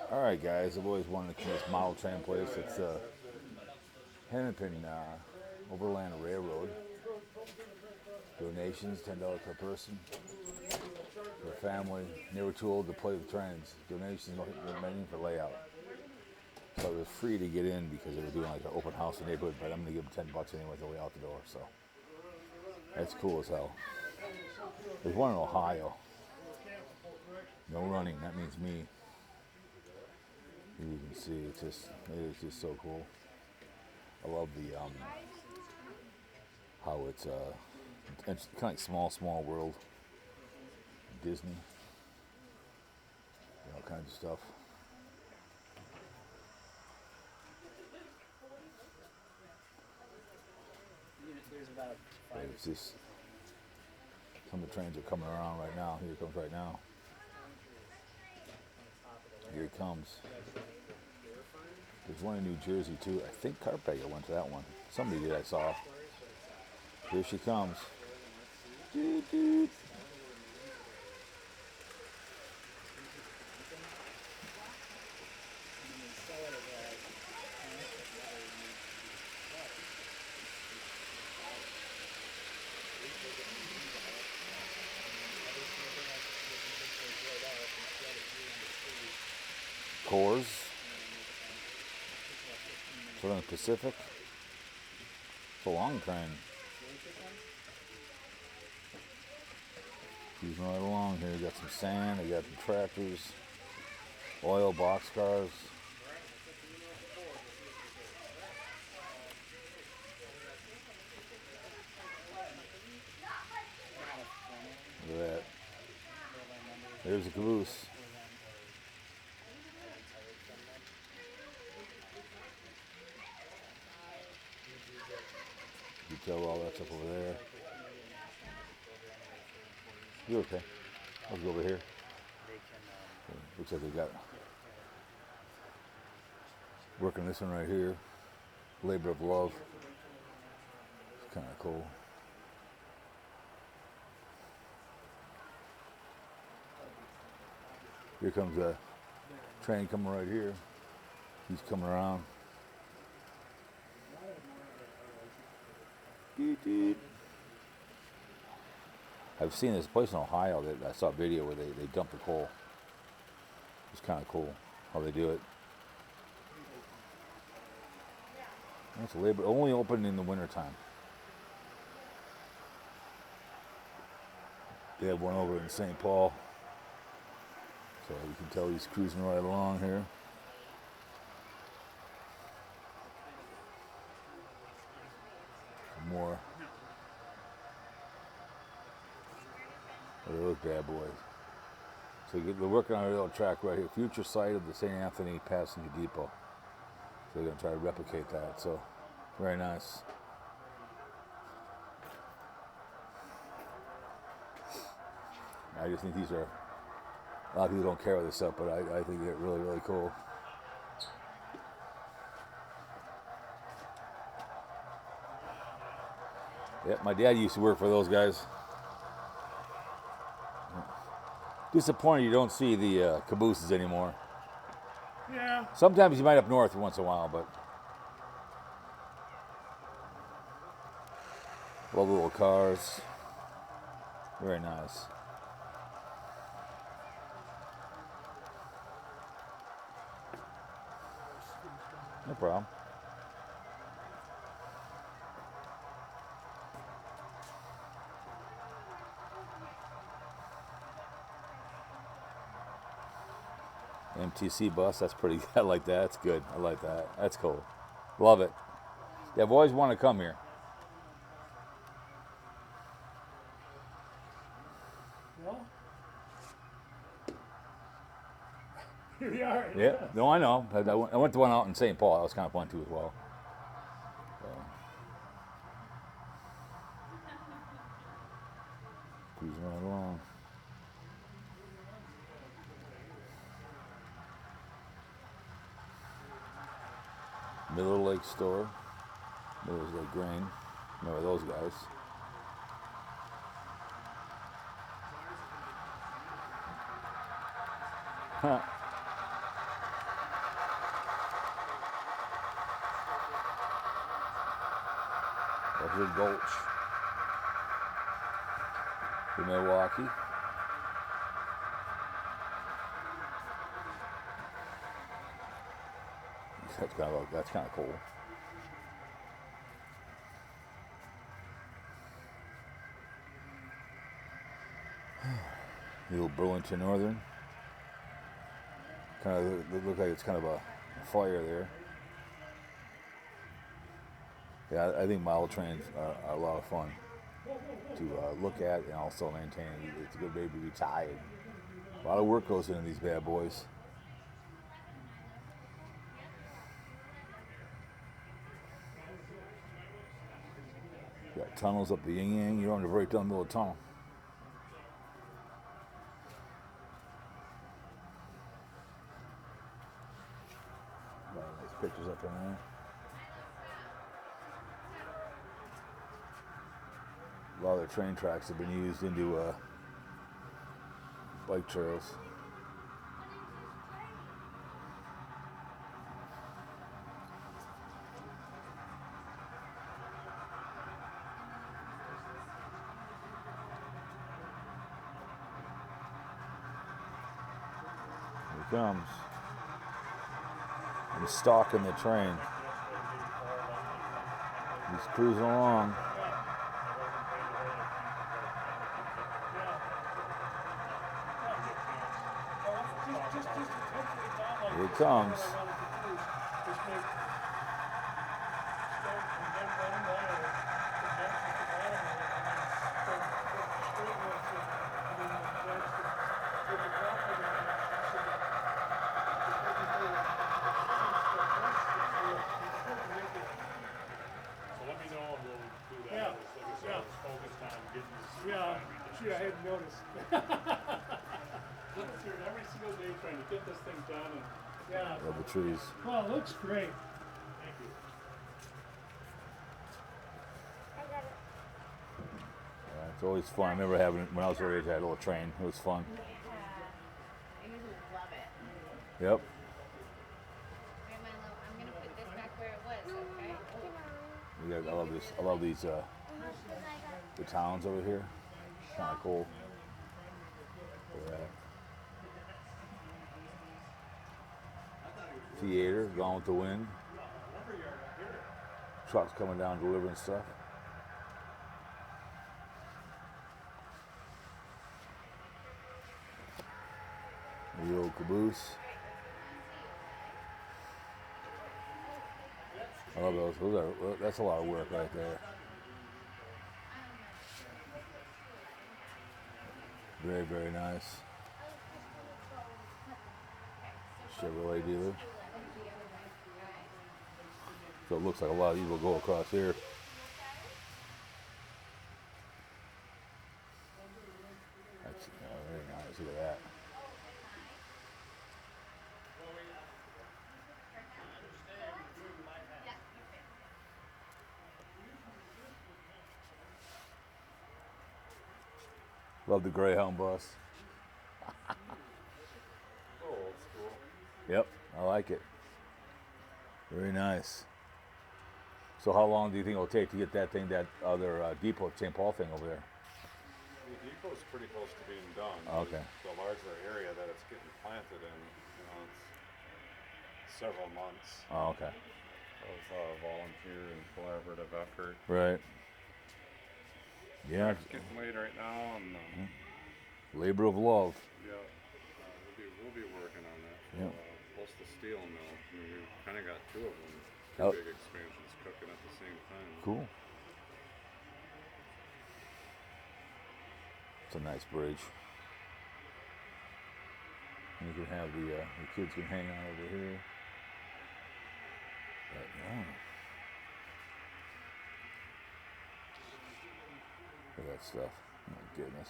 All right, guys. I've always wanted to come to this model train place. It's Hennepin Overland Railroad. Donations $10 per person. For a family never too old to play with trains. Donations remaining for layout. So it was free to get in because they were doing like an open house in the neighborhood. But I'm gonna give them $10 anyway on the way out the door. So that's cool as hell. There's one in Ohio. No running. That means me. You can see it is just so cool. I love the how it's kind of like small world. Disney, all kinds of stuff. It's just some of the trains are coming around right now. Here it comes right now. Here it comes. There's one in New Jersey too. I think Carpegger went to that one. Somebody did. I saw. Here she comes. Doot, doot. Cores. Southern Pacific. It's a long train. Cruising right along here. You got some sand, you got some tractors, oil boxcars. Look at that. There's the caboose. You tell all that stuff over there. You're okay. Let's go over here. Looks like they got working this one right here. Labor of love. It's kind of cool. Here comes a train coming right here. He's coming around. I've seen this place in Ohio that I saw a video where they dump the coal. It's kind of cool how they do it. That's labor only open in the wintertime. They have one over in St. Paul. So you can tell he's cruising right along here. Some more. Look at those bad boys. So they're working on a little track right here. Future site of the St. Anthony Passenger Depot. So they're going to try to replicate that. So very nice. I just think these are, a lot of people don't care about this stuff, but I think they're really, really cool. Yep, my dad used to work for those guys. Disappointed you don't see the cabooses anymore. Yeah. Sometimes you might up north once in a while, but love the little cars. Very nice. No problem. MTC bus, that's pretty, I like that. That's good. I like that. That's cool. Love it. Yeah, I've always wanted to come here. Well, here we are. Yeah, no, I know. I went to one out in St. Paul. That was kind of fun too as well. So. Cruising right along. Miller Lake store. Miller's Lake Grain. Remember those guys. Huh. Buzzard Gulch. To Milwaukee. That's kind of cool. The old Burlington Northern. Kind of look like it's kind of a fire there. Yeah, I think model trains are a lot of fun to look at and also maintain. It's a good way to be tied. A lot of work goes into these bad boys. Got tunnels up the yin yang. You're on the right down the middle of the tunnel. A lot of nice pictures up in there. A lot of the train tracks have been used into bike trails. Here he comes. I'm stalking the train. He's cruising along. Here it comes. Yeah, gee, I hadn't noticed. Let's hear it every single day trying to get this thing done. And, yeah. Love the trees. Well, it looks great. Thank you. Yeah, it's always fun. I remember having, when I was your age, I had a little train. It was fun. Yeah. I usually love it. Yep. I'm going to put this back where it was, okay? I love this. I love these, the towns over here. Kind of cool. Look at that. Theater, Gone with the Wind. Trucks coming down delivering stuff. The old caboose. I love those. That's a lot of work right there. Very, very nice. Chevrolet dealer. So it looks like a lot of people go across here. That's very nice. Look at that. Love the Greyhound bus. Old school. Yep, I like it. Very nice. So how long do you think it'll take to get that thing, that other depot, St. Paul thing over there? The depot's pretty close to being done. Okay. The larger area that it's getting planted in, it's several months Oh, okay. of volunteer and collaborative effort. Right. Yeah. It's getting late right now, and Labor of love. yeah, we'll be working on that. Yep. Plus the steel mill. I mean, we've kind of got two of them. Two Oh. big expansions cooking at the same time. Cool. It's a nice bridge. You can have the kids can hang out over here. But, yeah. Look at that stuff. Oh my goodness.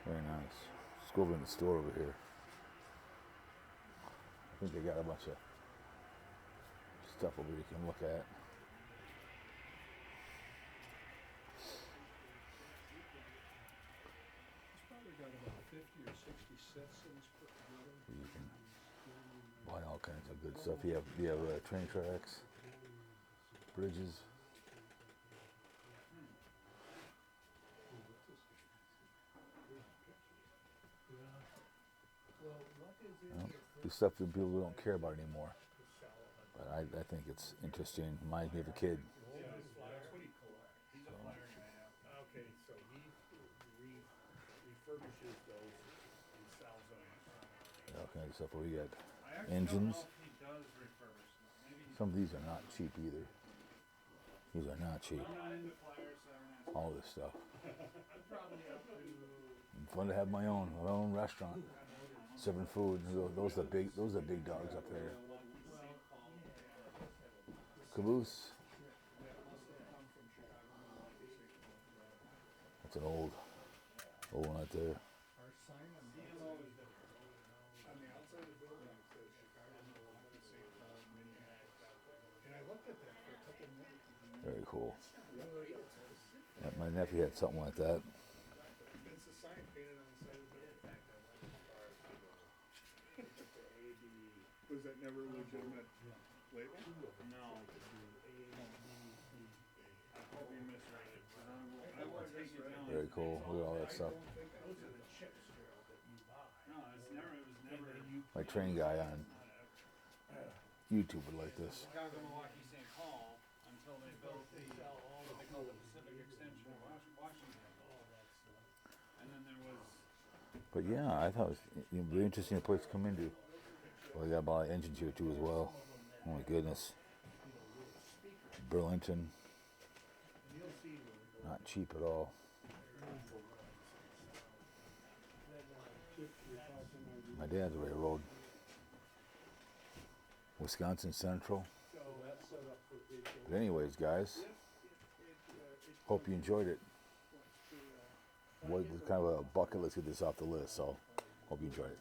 Very nice. Let's go over in the store over here. I think they got a bunch of stuff over here you can look at. It's probably got about 50 50 or 60 sets that was put together. You can buy all kinds of good stuff. You have train tracks, bridges. Do stuff that people don't care about anymore. But I think it's interesting. Reminds me of a kid. Okay, so he refurbishes those and sells them. All kinds of stuff. We got engines. He does refurbish them. Maybe he's Some of these are not cheap either. These are not cheap. not into flyers, so I'm All this stuff. probably up to It's fun to have my own restaurant. Serving food. Those are big dogs up there. Caboose. That's an old one right there. Our sign on the outside of the building, it says Chicago, St. Paul, Minneapolis. And I looked at that for a couple minutes. Very cool. Yeah, my nephew had something like that. It's a sign painted on the side of the building. Was that never a legitimate label? no. I hope you misread it. 'Cause I will take it down. Very cool. Look at all that stuff. Those are the chips, Gerald, that you buy. No, it was never. My train guy on YouTube would like this. Chicago, Milwaukee, St. Paul until they built what they call the Pacific Extension of Washington. And then there was. But yeah, I thought it was very interesting place to come into. Well, they got a lot of engines here too as well. Oh my goodness. Burlington. Not cheap at all. My dad's railroad. Wisconsin Central. But anyways, guys, hope you enjoyed it. Was kind of a bucket. Let's get this off the list. So, hope you enjoyed it.